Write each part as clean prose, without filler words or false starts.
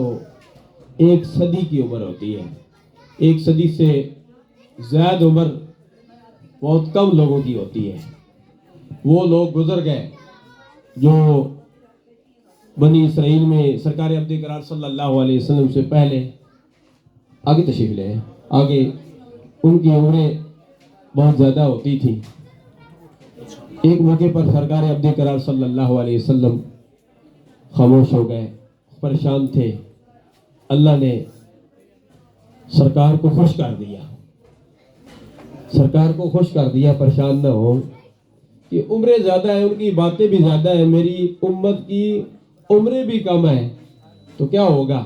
تو 1 صدی کی عمر ہوتی ہے. 1 صدی سے زیادہ عمر بہت کم لوگوں کی ہوتی ہے. وہ لوگ گزر گئے جو بنی اسرائیل میں سرکار عبد قرار صلی اللہ علیہ وسلم سے پہلے. آگے تشریف لے آگے. ان کی عمریں بہت زیادہ ہوتی تھی. ایک موقع پر سرکار عبد قرار صلی اللہ علیہ وسلم خاموش ہو گئے, پریشان تھے. اللہ نے سرکار کو خوش کر دیا. سرکار کو خوش کر دیا, پریشان نہ ہو کہ عمریں زیادہ ہیں, ان کی باتیں بھی زیادہ ہیں, میری امت کی عمریں بھی کم ہیں, تو کیا ہوگا.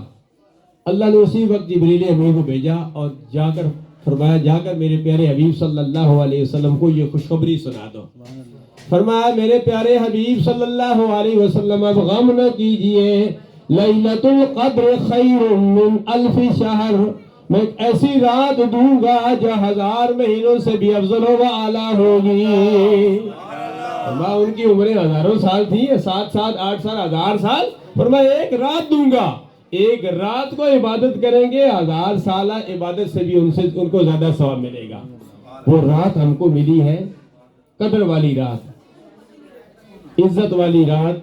اللہ نے اسی وقت جبریل امین کو بھیجا اور جا کر فرمایا جا کر میرے پیارے حبیب صلی اللہ علیہ وسلم کو یہ خوشخبری سنا دو. فرمایا میرے پیارے حبیب صلی اللہ علیہ وسلم اب غم نہ کیجئے, لیلۃ القدر خیر من 1000 شہر, میں ایک ایسی رات دوں گا جو 1000 مہینوں سے بھی افضل و اعلیٰ ہوگی. فرمایا ان کی عمریں ہزاروں سال تھی, 7 سال 8 سال 1000 سال. فرمایا ایک رات دوں گا, ایک رات کو عبادت کریں گے 1000 سالہ عبادت سے بھی ان کو زیادہ ثواب ملے گا. وہ رات ہم کو ملی ہے, قدر والی رات, عزت والی رات,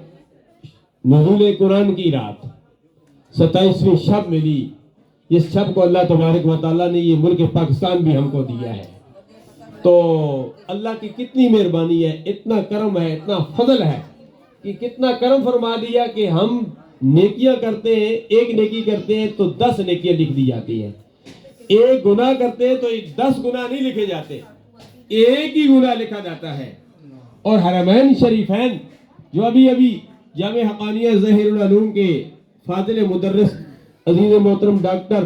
نزول قرآن کی رات, 27ویں شب ملی. اس شب کو اللہ تبارک و تعالیٰ نے یہ ملک پاکستان بھی ہم کو دیا ہے. تو اللہ کی کتنی مہربانی ہے, اتنا کرم ہے, اتنا فضل ہے کہ کتنا کرم فرما دیا کہ ہم نیکیاں کرتے ہیں, ایک نیکی کرتے ہیں تو 10 نیکیاں لکھ دی جاتی ہیں. ایک گناہ کرتے ہیں تو 10 گناہ نہیں لکھے جاتے, ایک ہی گناہ لکھا جاتا ہے. اور حرمین شریفین جو ابھی جامع حقانیہ ظاہر العلوم کے فاضل مدرس عزیز محترم ڈاکٹر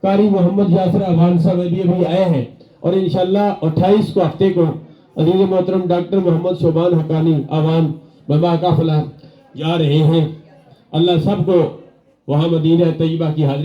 قاری محمد یاسر افغان صاحب ابھی آئے ہیں, اور انشاءاللہ 28 کو ہفتے کو عزیز محترم ڈاکٹر محمد شعبان حقانی افغان بابا قافلہ جا رہے ہیں. اللہ سب کو وہاں مدینہ طیبہ کی حاضری